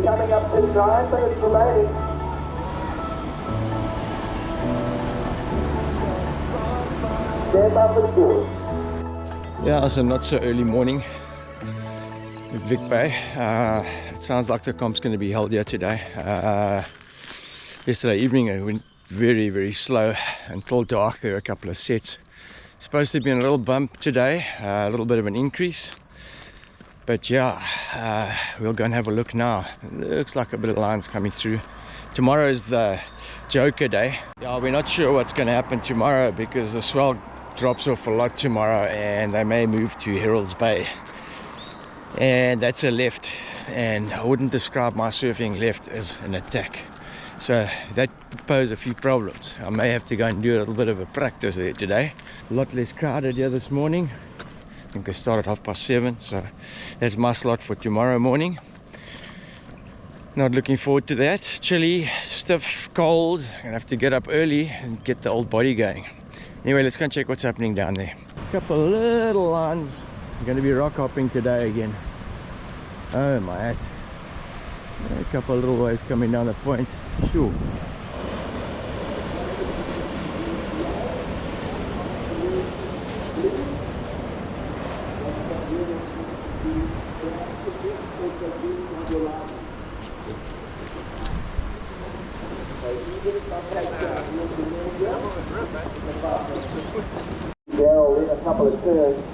You're coming up to 9 minutes remaining. Stand by for the doors. Yeah, it's a not so early morning at Vic Bay. It sounds like the comp's going to be held here today. Yesterday evening it went very slow until dark. There were a couple of sets. Supposed to be a little bump today, a little bit of an increase. But yeah, we'll go and have a look now. It looks like a bit of lines coming through. Tomorrow is the Joker day. Yeah, we're not sure what's going to happen tomorrow because the swell drops off a lot tomorrow and they may move to Herolds Bay. And that's a left. And I wouldn't describe my surfing left as an attack. So that poses a few problems. I may have to go and do a little bit of a practice there today. A lot less crowded here this morning. I think they start at 7:30, so that's my slot for tomorrow morning. Not looking forward to that. Chilly, stiff, cold. Gonna have to get up early and get the old body going. Anyway, let's go and check what's happening down there. A couple of little lines. I'm gonna be rock hopping today again. Oh my hat. A couple of little waves coming down the point. Sure. Daryl in a couple of turns.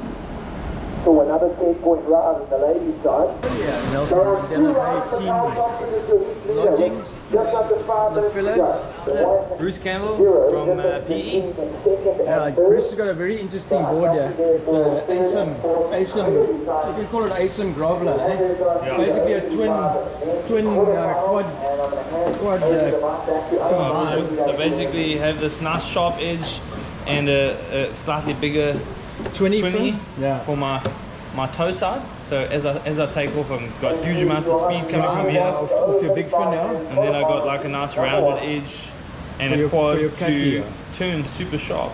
So another 10-point run on the ladies' side. Yeah, Nelson Mandela team lodgings, the fellas. Bruce Campbell from PE. Yeah, Bruce has got a very interesting board here. It's a ASIM, you can call it ASIM Groveler. Eh? It's basically a twin quad combined. So basically you have this nice sharp edge and a slightly bigger 20 yeah, for my toe side. So as I take off, I've got huge amounts of speed coming from here. Off your big fin now. And then I got like a nice rounded edge and a quad to turn super sharp.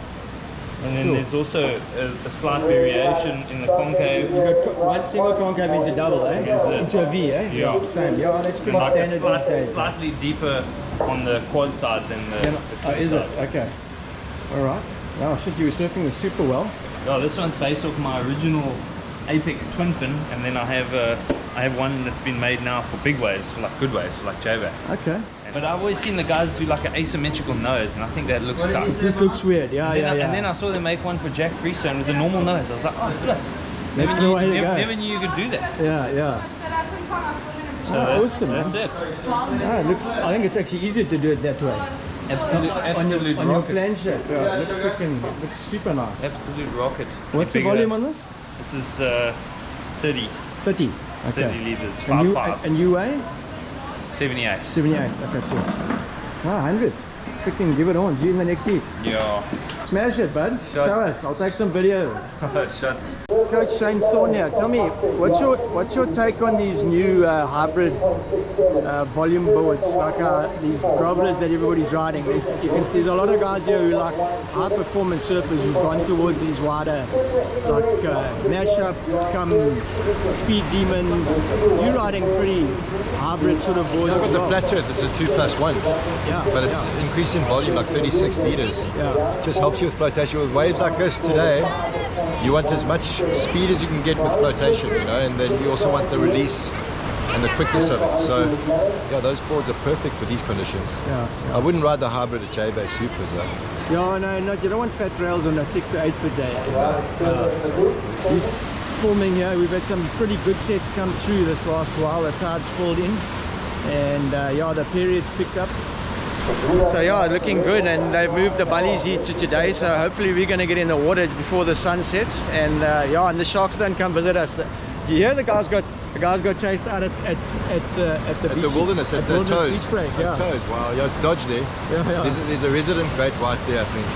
And then there's also a slight variation in the concave. You've got one single concave into double, eh? Into a V, eh? Yeah. Same. Yeah, that's pretty Like standard these days. slightly deeper on the quad side than the twin is side. it? Okay. Alright. Wow, shit, you were surfing this super well. Oh, this one's based off my original Apex twin fin, and then I have one that's been made now for big waves, so like good waves, so like J-Wave. Okay. But I've always seen the guys do like an asymmetrical nose, and I think that looks tough. It just looks weird, yeah. And then I saw them make one for Jack Freestone with a normal nose. I was like, oh, flip. Never knew you could do that. Yeah. So Awesome, that's man. it. Yeah, it looks. I think it's actually easier to do it that way. Absolute on your rocket. plan shape. Yeah, looks super nice. Absolute rocket. What's the volume on this? This is 30. 30. Okay. 30 liters. 5.5. And you weigh? 78. 78. Okay, cool. 100. Freaking give it on. See you in the next heat. Yeah. Smash it, bud. Shot. Show us. I'll take some videos. Shot. Coach Shane Thorne here. Tell me, what's your take on these new hybrid volume boards, like these grovelers that everybody's riding? There's a lot of guys here who like high performance surfers who've gone towards these wider, like mashup, come speed demons. You're riding pretty hybrid sort of boards. I've as got well. the flat tube. This is a 2+1. Yeah. But it's increasing volume, like 36 liters. Yeah. Just helps you with flotation. With waves like this today, you want as much speed as you can get with flotation, you know, and then you also want the release and the quickness of it. So yeah, those boards are perfect for these conditions. Yeah. I wouldn't ride the hybrid at J-Bay Supers though. Yeah, no, you don't want fat rails on a 6 to 8 foot day. He's forming here. We've had some pretty good sets come through this last while. The tide's filled in, and yeah, the period's picked up. So yeah, looking good, and they've moved the bullies here to today, so hopefully we're going to get in the water before the sun sets, and yeah, and the sharks don't come visit us. Do you hear the guys got chased out at the wilderness, at the toes. Beach break, yeah. Toes, wow, yeah, it's dodge there. Yeah. There's a resident great white there, I think.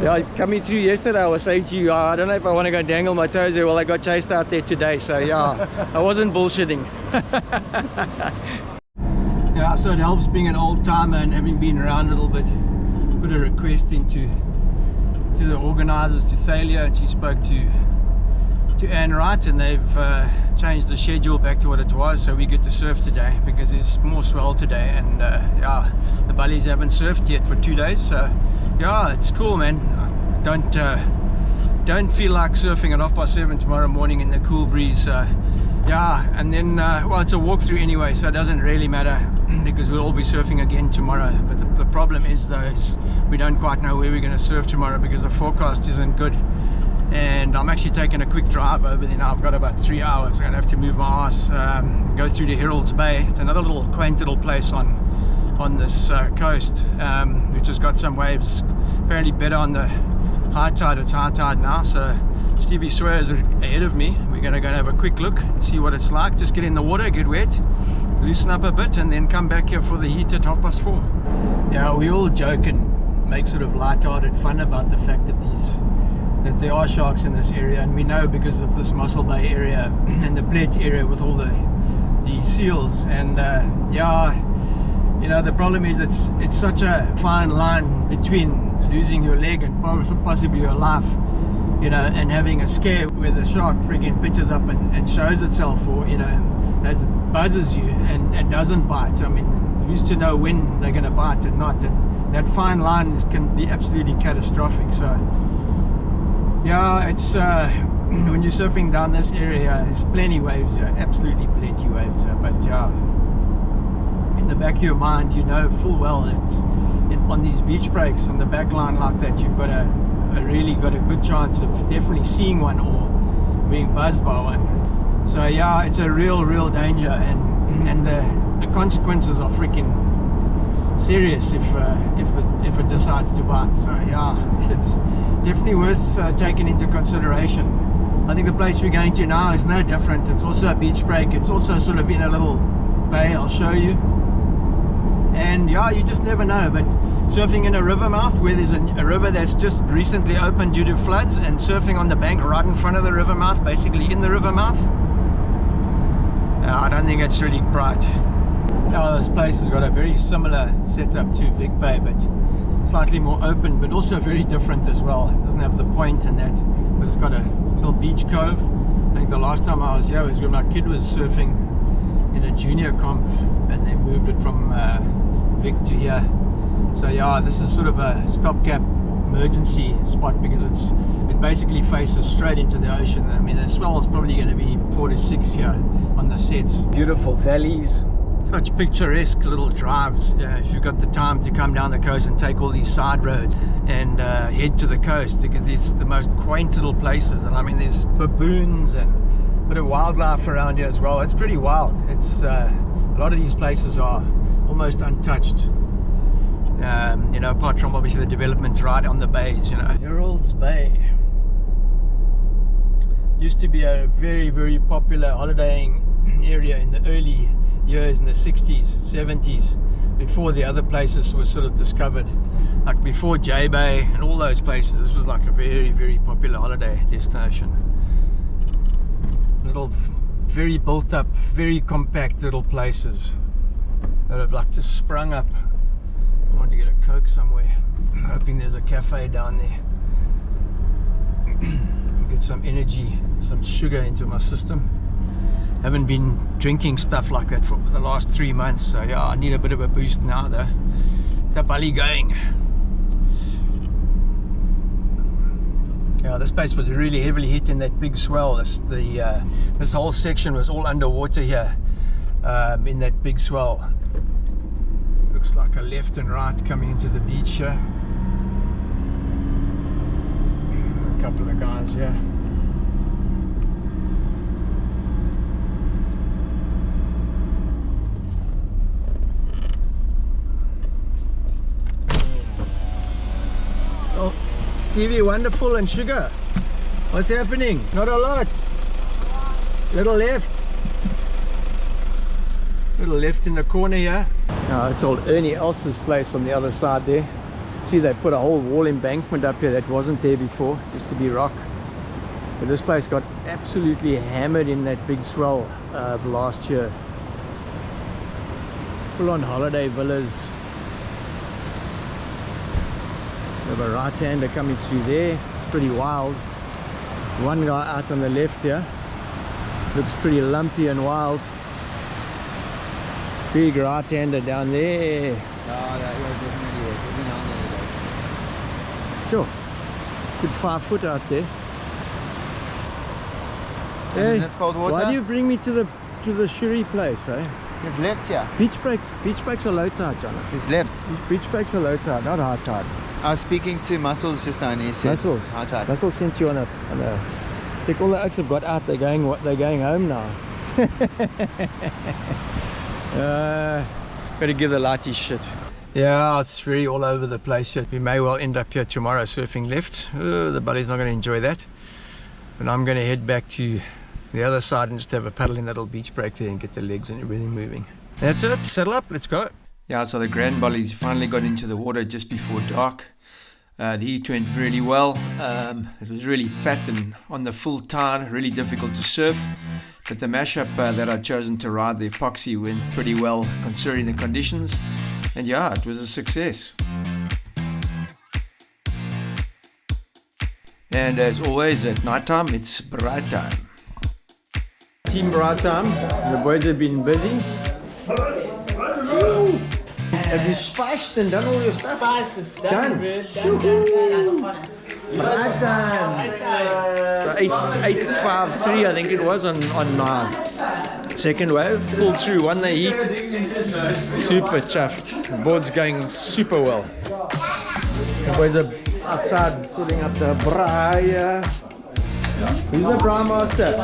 Yeah, coming through yesterday, I was saying to you, I don't know if I want to go dangle my toes there. Well, I got chased out there today, so yeah, I wasn't bullshitting. Yeah, so it helps being an old timer and having been around a little bit. Put a request into the organizers, to Thalia, and she spoke to to earn right, and they've changed the schedule back to what it was, so we get to surf today because there's more swell today. And yeah, the bullies haven't surfed yet for 2 days, so yeah, it's cool, man. Don't feel like surfing at 7:30 tomorrow morning in the cool breeze. Yeah, and then well, it's a walkthrough anyway, so it doesn't really matter because we'll all be surfing again tomorrow. But the problem is though, we don't quite know where we're going to surf tomorrow because the forecast isn't good. And I'm actually taking a quick drive over there now. I've got about 3 hours. I'm going to have to move my ass, go through to Herolds Bay. It's another little quaint little place on this coast, which has got some waves. Apparently better on the high tide. It's high tide now, so Stevie Swell is ahead of me. We're going to go and have a quick look and see what it's like. Just get in the water, get wet, loosen up a bit, and then come back here for the heat at 4:30. Yeah, we all joke and make sort of light-hearted fun about the fact that there are sharks in this area, and we know because of this Mussel Bay area and the Plet area with all the seals. And yeah, you know, the problem is it's such a fine line between losing your leg and possibly your life, you know, and having a scare where the shark freaking pitches up and shows itself, or, you know, buzzes you and doesn't bite. I mean, who's to know when they're going to bite and not? And that fine line can be absolutely catastrophic. So yeah, it's when you're surfing down this area, there's plenty waves, absolutely plenty waves. But yeah, in the back of your mind, you know full well that on these beach breaks on the back line like that, you've got really got a good chance of definitely seeing one or being buzzed by one. So yeah, it's a real danger, and the consequences are freaking serious if it decides to bite. So yeah, it's definitely worth taking into consideration. I think the place we're going to now is no different. It's also a beach break. It's also sort of in a little bay. I'll show you. And yeah, you just never know. But surfing in a river mouth where there's a river that's just recently opened due to floods, and surfing on the bank right in front of the river mouth, basically in the river mouth, I don't think it's really bright. Now this place has got a very similar setup to Vic Bay, but slightly more open, but also very different as well. It doesn't have the point and that, but it's got a little beach cove. I think the last time I was here was when my kid was surfing in a junior comp, and they moved it from Vic to here. So yeah, this is sort of a stopgap emergency spot because it basically faces straight into the ocean. I mean, the swell is probably going to be 4 to 6 here on the sets. Beautiful valleys, such picturesque little drives. If you've got the time to come down the coast and take all these side roads and head to the coast to get the most quaint little places. And I mean, there's baboons and a bit of wildlife around here as well. It's pretty wild. It's a lot of these places are almost untouched. You know, apart from obviously the developments right on the bays, you know. Herolds Bay used to be a very popular holidaying area in the early years, in the 60s, 70s, before the other places were sort of discovered. Like before J Bay and all those places, this was like a very popular holiday destination. Little, very built up, very compact little places that have like just sprung up. I want to get a Coke somewhere. I'm hoping there's a cafe down there. Get some energy, some sugar into my system. Haven't been drinking stuff like that for the last 3 months, so yeah, I need a bit of a boost now though. The bully going. Yeah, this place was really heavily hit in that big swell. This whole section was all underwater here, in that big swell. Looks like a left and right coming into the beach here. A couple of guys here. Oh, Stevie, Wonderful and Sugar. What's happening? Not a lot. Little left. Little left in the corner here. Now it's old Ernie Elsa's place on the other side there. See, they've put a whole wall embankment up here that wasn't there before, just to be rock. But this place got absolutely hammered in that big swell of last year. Full on holiday villas. We have a right-hander coming through there. It's pretty wild. One guy out on the left here. Looks pretty lumpy and wild. Big right-hander down there. Sure. Good 5 foot out there. Hey, that's cold water? why do you bring me to the Shuri place, eh? There's left here. Beach breaks are low tide, John. There's left. These beach breaks are low tide, not high tide. I was speaking to Muscles just now and he said Muscles. high tide. Muscles sent you on a check. All the oaks have got out. They're going home now. Better give the lighty shit. Yeah, it's very all over the place here. We may well end up here tomorrow surfing left. Oh, the buddy's not going to enjoy that. But I'm going to head back to the other side and just have a paddle in that little beach break there and get the legs and everything moving. That's it. Settle up. Let's go. Yeah, so the grand bullies finally got into the water just before dark. The heat went really well. It was really fat and on the full tide, really difficult to surf. But the mashup that I'd chosen to ride, the epoxy, went pretty well considering the conditions. And yeah, it was a success. And as always, at night time, it's bright time. Team bright time. The boys have been busy. Have you spiced and done all your stuff? Spiced, it's done. Bright time. 853, I think it was on second wave. Pulled through, won the heat. Super chuffed. The board's going super well. The boys are outside sorting up the braai. Who's the braai master?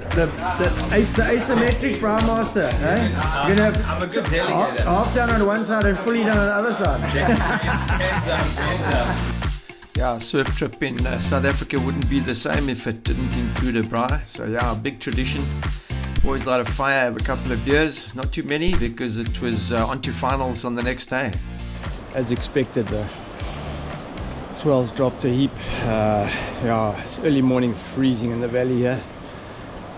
The asymmetric braai master. Eh? You're gonna have I'm a good delegator. Half down on one side and fully down on the other side. Yeah, a surf trip in South Africa wouldn't be the same if it didn't include a braai. So yeah, a big tradition. Always light a fire, have a couple of beers. Not too many because it was on to finals on the next day. As expected, the swells dropped a heap. Yeah, it's early morning, freezing in the valley here.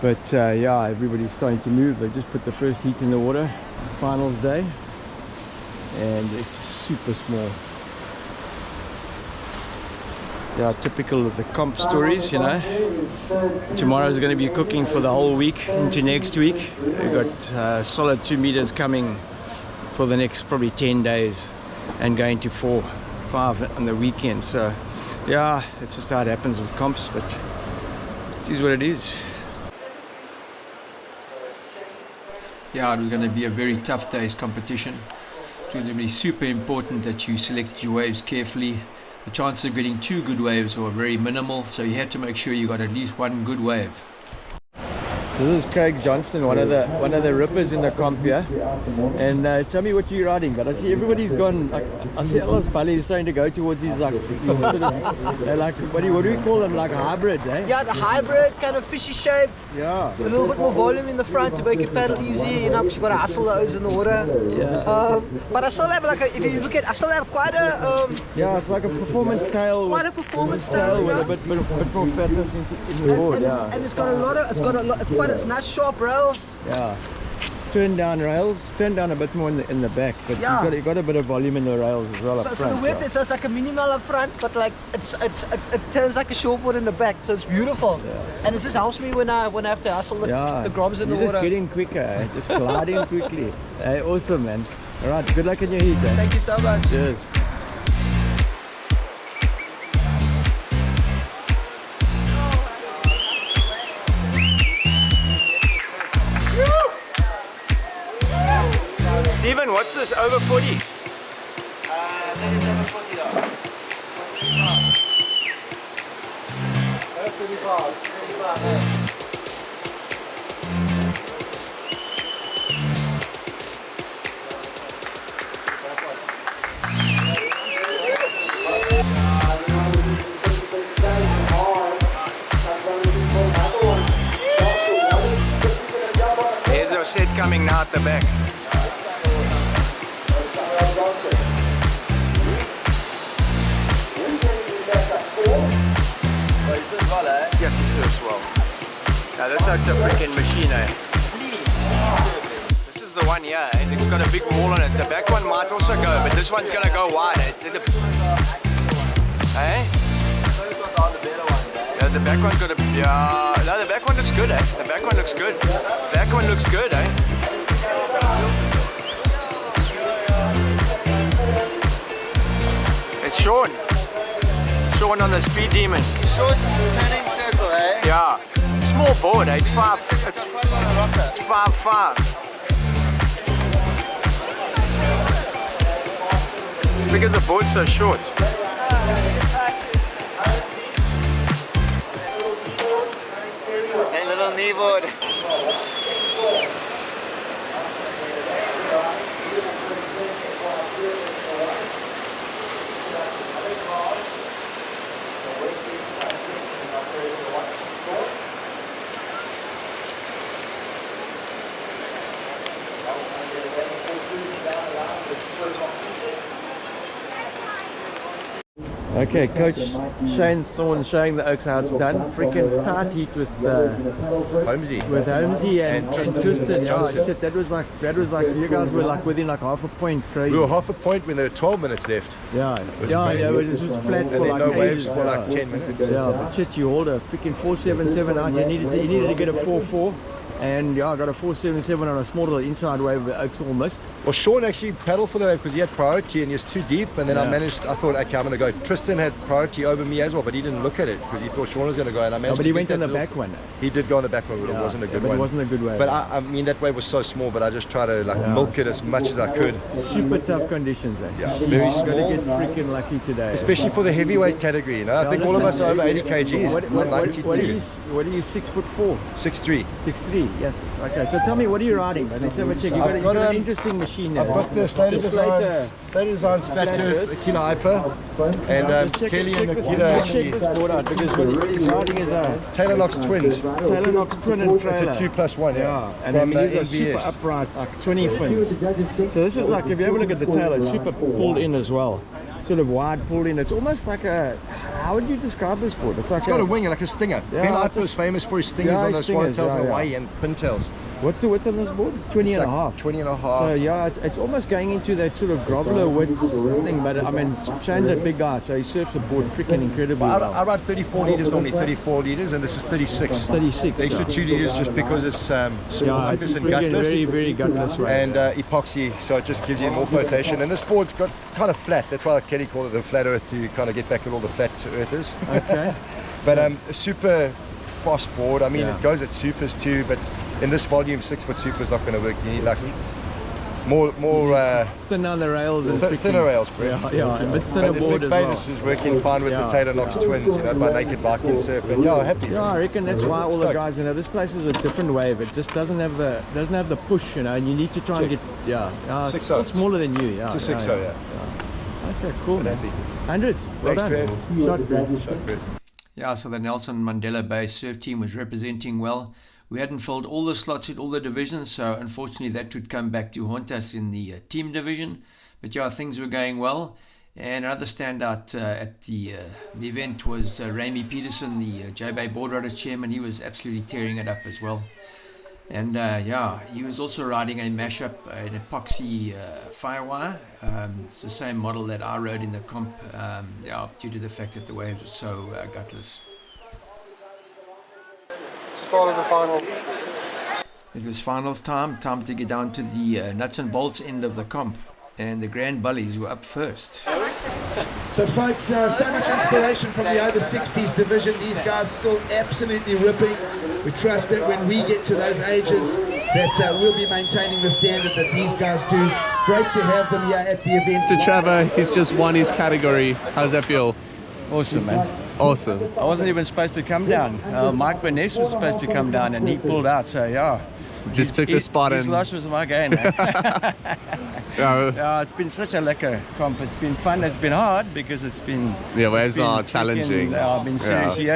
But yeah, everybody's starting to move. They just put the first heat in the water. Finals day. And it's super small. Yeah, typical of the comp stories, you know. Tomorrow's going to be cooking for the whole week into next week. We've got solid 2 meters coming for the next probably 10 days and going to 4, 5 on the weekend. So yeah, it's just how it happens with comps, but it is what it is. Yeah, it was going to be a very tough day's competition. It was going to be super important that you select your waves carefully. The chances of getting 2 good waves were very minimal, so you had to make sure you got at least 1 good wave. This is Craig Johnston, one of the rippers in the comp here. And tell me what you're riding. But I see everybody's gone. Like, I see Alice Bali is starting to go towards these like what do we call them? Like hybrids, eh? Yeah, the hybrid kind of fishy shape. Yeah. A little bit more volume in the front to make it paddle easy, you know, because you got to hustle those in the water. Yeah. But I still have if you look at, I still have quite a yeah, it's like a performance tail. Quite a performance tail with a bit more fatness in the board. And it's got a lot of, it's nice sharp rails. Yeah. Turn down rails, turn down a bit more in the back, but yeah. you got a bit of volume in the rails as well up front. So the width is like a minimal up front, but like it turns like a shortboard in the back, so it's beautiful. Yeah. And it just helps me when I have to hustle the grobs in the water. Just getting quicker, just gliding quickly. Hey, awesome, man. All right, good luck in your heat. Eh? Thank you so much. Cheers. Steven, what's this over 40s? I think it's over 40 though. 35, yeah. There's a set coming now at the back. Yes, he surfs well. Now this oak's a freaking machine, eh? This is the one here, eh? It's got a big wall on it. The back one might also go, but this one's gonna go wide, eh? Eh? the back one's gonna, yeah, no, the back one looks good, eh? The back one looks good. Back one looks good, eh? It's Sean. Sean on the speed demon. Short turning circle, eh? Yeah. Small board, eh? It's 5'5". It's because the board's so short. Hey, little kneeboard. Okay, Coach Shane Thorne showing the Oaks how it's done. Freaking tight heat with Holmesy. and Tristan. Yeah, Johnson. shit, that was like you guys were like within like half a point. Crazy. We were half a point when there were 12 minutes left. Yeah, was yeah, crazy. it was just flat And for then like no ages. waves for like 10 minutes. Yeah, but shit, you hold a freaking 477 out. You needed to get a 4.4. And yeah, I got a 477 on a small little inside wave that Oaks all missed. Well, Sean actually paddled for the wave because he had priority and he was too deep. And then I thought, okay, I'm going to go. Tristan had priority over me as well, but he didn't look at it because he thought Sean was going to go. And I managed But he to went beat on the that back one. He did go on the back one, but it wasn't a good but one. It wasn't a good wave. But I mean, that wave was so small, but I just tried to milk it as much as I could. Super tough conditions, eh? Yeah, very He's small. going to get freaking lucky today. Especially for the heavyweight category, you know. I think all of us are over 80 kgs. What are 92. you 6'4"? 6'3". 6'3", yes. Okay, so tell me, what are you riding, man? Let's have a check. You've got an interesting machine there. I've got the State of Designs Flat Earth Aquila Hyper, and Kelly and Aquila Check this board out, because what he's riding is a Taylor Knox twins. Taylor Knox twin and trailer. It's a 2+1, Yeah, and from these are super NVS. upright, like 20 fins. So this is like, if you have a look at the tail, it's super pulled in as well. Sort of wide pulled in. It's almost like a, how would you describe this board? It's It's got a wing, like a stinger. Yeah, Ben it's Hyper is famous for his stingers on those stingers, swallowtails in yeah. Hawaii and pintails. What's the width on this board? 20 and a half. 20 and a half. So yeah, it's almost going into that sort of groveler width thing, but I mean, Shane's a big guy, so he surfs the board freaking incredibly I well. ride 34 litres, normally 34 litres, and this is 36. 36. The extra 2 litres just because it's Yeah, it's uncus and freaking gutless. very, very gutless way. And epoxy, so it just gives you more flotation. And this board's got kind of flat. That's why Kelly called it the flat earth, to kind of get back at all the flat earthers. Okay. But a super fast board. I mean, Yeah. it goes at supers too, but in this volume, 6-foot super is not going to work. You need like more Thin on the rails and thinner rails, bro. Yeah, a bit thinner But board the as Big well. Batus is working fine with Yeah. the Taylor Knox twins, you know, by Naked Biking Surf, and yeah, happy. Yeah, I reckon that's why all the Stoked. guys, you know, this place is a different wave. It just doesn't have the push, you know, and you need to try and get it's 6.0. still smaller than you. Yeah, It's a 6.0, yeah. Okay, cool, man. happy. Hundreds. Well Thanks, done. Trev. Shot great. Good. Yeah, so the Nelson Mandela Bay surf team was representing well. We hadn't filled all the slots in all the divisions, so unfortunately that would come back to haunt us in the team division. But yeah, things were going well. And another standout at the event was Ramy Peterson, the J-Bay Board Rider chairman. He was absolutely tearing it up as well. And yeah, he was also riding a mashup, an epoxy firewire. It's the same model that I rode in the comp, yeah, due to the fact that the waves were so gutless. Start of the finals. It was finals time to get down to the nuts and bolts end of the comp. And the Grand Bullies were up first. So folks, so much inspiration from the over 60s division. These guys still absolutely ripping. We trust that when we get to those ages that we'll be maintaining the standard that these guys do. Great to have them here at the event. To Trevor, he's just won his category. How does that feel? Awesome, man. Awesome. I wasn't even supposed to come down. Mike Burness was supposed to come down and he pulled out, so yeah. Just took the spot His and loss was my gain. Yeah, it's been such a lekker comp. It's been fun. It's been hard because it's been waves been are freaking, challenging. Been serious. Yeah. You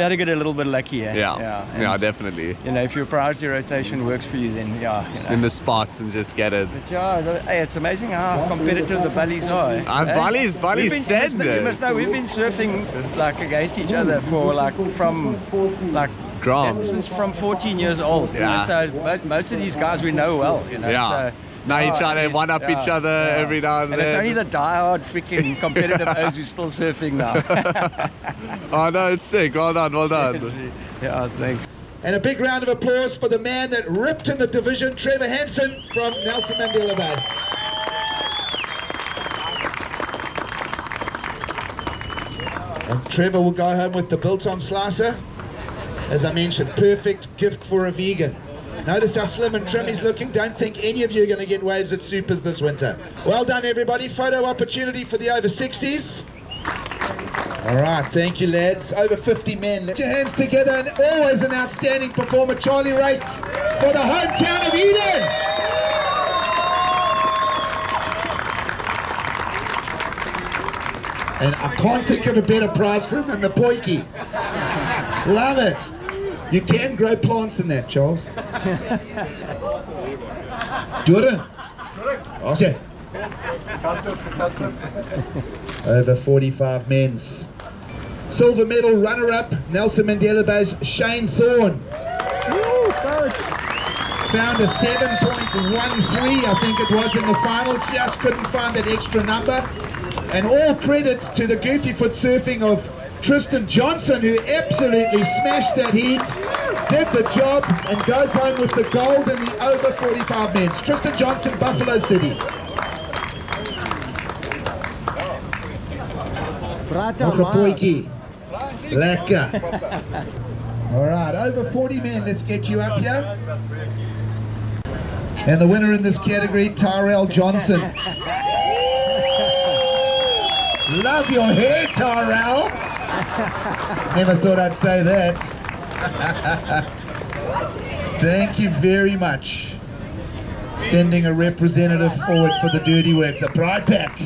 had to get a little bit lucky. Eh? Yeah, And, definitely. You know, if your priority rotation works for you, then yeah. You know. In the spots and just get it. But yeah, hey, it's amazing how competitive the Bullies are. Eh? Bullies said You that. must know we've been surfing like against each other for like from like. Grams. Since from 14 years old. Yeah. You know, so most of these guys we know well. You know. Yeah. Now you're trying to one-up each other every now and then. And it's only the die-hard freaking competitive O's who's still surfing now. Oh no, it's sick. Well done, well done. Yeah, thanks. And a big round of applause for the man that ripped in the division, Trevor Hansen from Nelson Mandela Bay. And Trevor will go home with the biltong slicer. As I mentioned, perfect gift for a vegan. Notice how slim and trim he's looking. Don't think any of you are going to get waves at Supers this winter. Well done, everybody. Photo opportunity for the over 60s. All right, thank you, lads. Over 50 men. Put your hands together, and always an outstanding performer, Charlie Rates, for the hometown of Eden. And I can't think of a better prize for him than the poikie. Love it. You can grow plants in that, Charles. Jordan. Okay. Over 45 men's. Silver medal runner-up, Nelson Mandela Bay's Shane Thorne. Found a 7.13, I think it was, in the final. Just couldn't find that extra number. And all credits to the goofy foot surfing of Tristan Johnson, who absolutely smashed that heat, did the job, and goes home with the gold in the over 45 men's. Tristan Johnson, Buffalo City. Poiki. Lekker. All right, over 40 men, let's get you up here. And the winner in this category, Tyrell Johnson. Love your hair, Tyrell. Never thought I'd say that. Thank you very much. Sending a representative forward for the dirty work, the Pride Pack.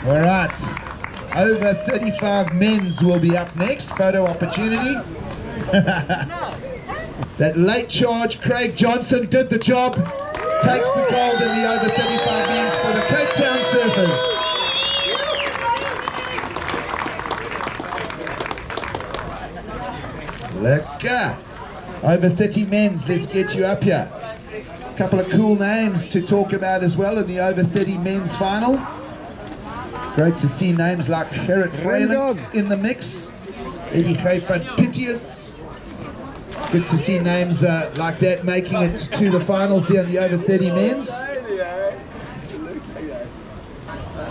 All right. Over 35 men's will be up next. Photo opportunity. That late charge, Craig Johnson, did the job. Takes the gold in the over 35 men's for the Cape Town Surfers. Lekker. Over 30 men's, let's get you up here. A couple of cool names to talk about as well in the over 30 men's final. Great to see names like Gerrit Freiling in the mix. Eddie van Pitius. Good to see names like that making it to the finals here in the over 30 men's.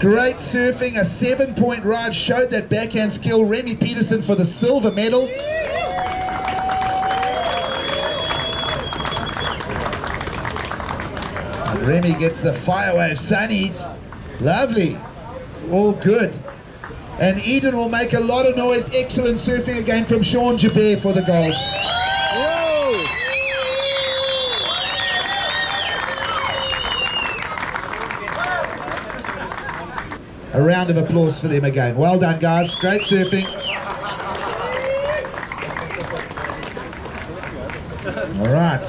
Great surfing, a 7-point ride showed that backhand skill. Remy Peterson for the silver medal. And Remy gets the firewave sunnies. Lovely. All good. And Eden will make a lot of noise. Excellent surfing again from Sean Jabir for the gold. Whoa. A round of applause for them again. Well done, guys. Great surfing. All right.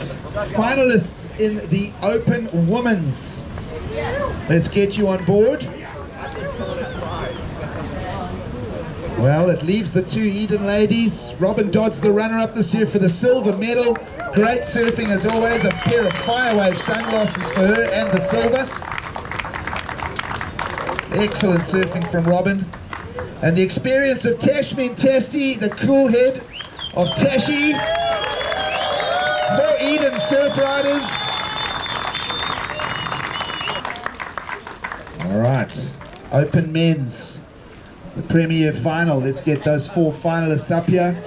Finalists in the Open Women's. Let's get you on board. Well, it leaves the two Eden ladies. Robin Dodd's the runner-up this year for the silver medal. Great surfing as always. A pair of firewave sunglasses for her and the silver. Excellent surfing from Robin. And the experience of Tashmin Tasti, the cool head of Tashi. For Eden surf riders. All right, Open Men's. The Premier Final. Let's get those four finalists up here.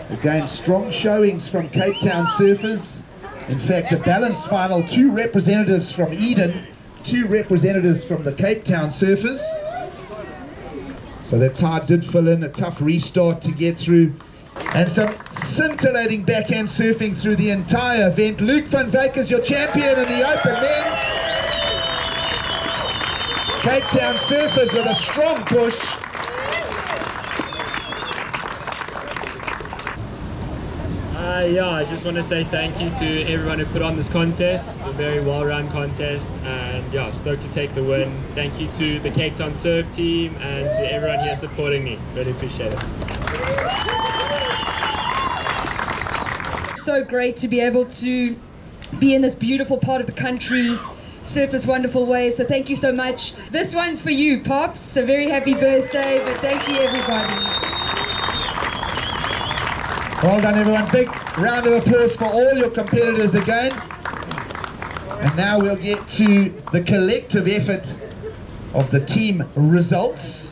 Again, strong showings from Cape Town surfers. In fact, a balanced final. 2 representatives from Eden, 2 representatives from the Cape Town surfers. So that tide did fill in, a tough restart to get through. And some scintillating backhand surfing through the entire event. Luke van Wyk is your champion in the Open Men's. Cape Town surfers with a strong push. Yeah, I just want to say thank you to everyone who put on this contest. A very well-run contest, and yeah, stoked to take the win. Thank you to the Cape Town Surf team and to everyone here supporting me. Really appreciate it. So great to be able to be in this beautiful part of the country surf this wonderful wave. So thank you so much. This one's for you, Pops. A very happy birthday, but thank you, everybody. Well done, everyone. Big round of applause for all your competitors again. And now we'll get to the collective effort of the team results.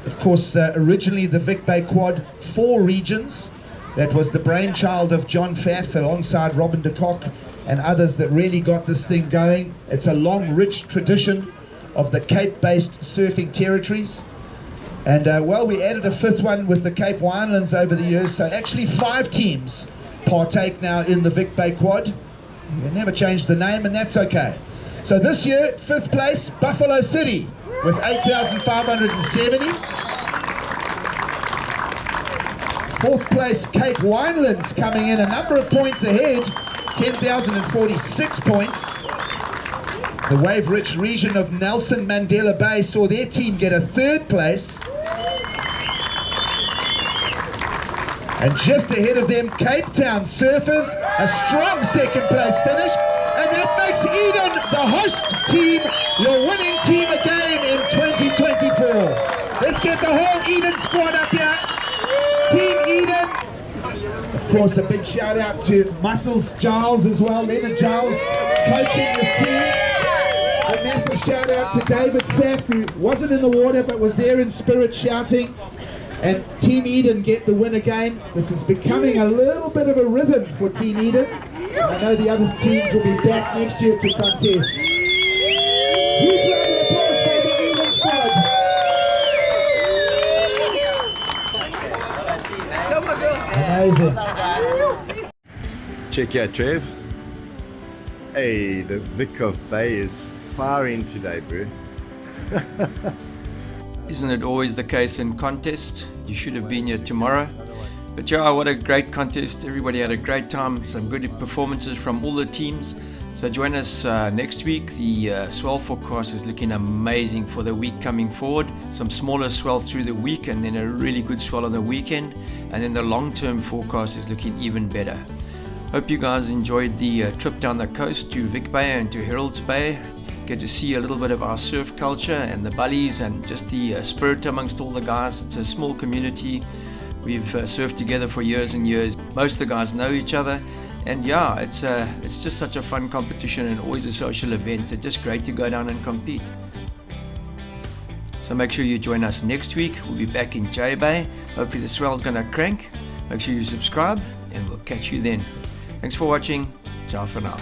Of course, originally the Vic Bay Quad, 4 regions. That was the brainchild of John Pfaff alongside Robin de Kock and others that really got this thing going. It's a long, rich tradition of the Cape-based surfing territories. And well, we added a 5th one with the Cape Winelands over the years, so actually 5 teams partake now in the Vic Bay Quad. We never changed the name, and that's okay. So this year, 5th place, Buffalo City with 8,570. 4th place, Cape Winelands coming in a number of points ahead, 10,046 points. The wave-rich region of Nelson Mandela Bay saw their team get a 3rd place. And just ahead of them, Cape Town Surfers, a strong 2nd place finish. And that makes Eden the host team, your winning team again in 2024. Let's get the whole Eden squad up here. Team Eden. Of course, a big shout out to Muscles Giles as well, Leonard Giles coaching this team. A massive shout out to David Pfaff, who wasn't in the water but was there in spirit shouting. And Team Eden get the win again. This is becoming a little bit of a rhythm for Team Eden. I know the other teams will be back next year to contest. Huge round of applause for the Eden squad. Amazing. Check out Trev. Hey, the Vic of Bay is far in today, bro. Isn't it always the case in contests? You should have been here tomorrow. But yeah, what a great contest. Everybody had a great time. Some good performances from all the teams. So join us next week. The swell forecast is looking amazing for the week coming forward. Some smaller swells through the week and then a really good swell on the weekend. And then the long-term forecast is looking even better. Hope you guys enjoyed the trip down the coast to Vic Bay and to Herolds Bay. Get to see a little bit of our surf culture and the bullies and just the spirit amongst all the guys. It's a small community. We've surfed together for years and years. Most of the guys know each other, and yeah, it's just such a fun competition and always a social event. It's just great to go down and compete. So make sure you join us next week. We'll be back in J Bay. Hopefully the swell's gonna crank. Make sure you subscribe, and we'll catch you then. Thanks for watching. Ciao for now.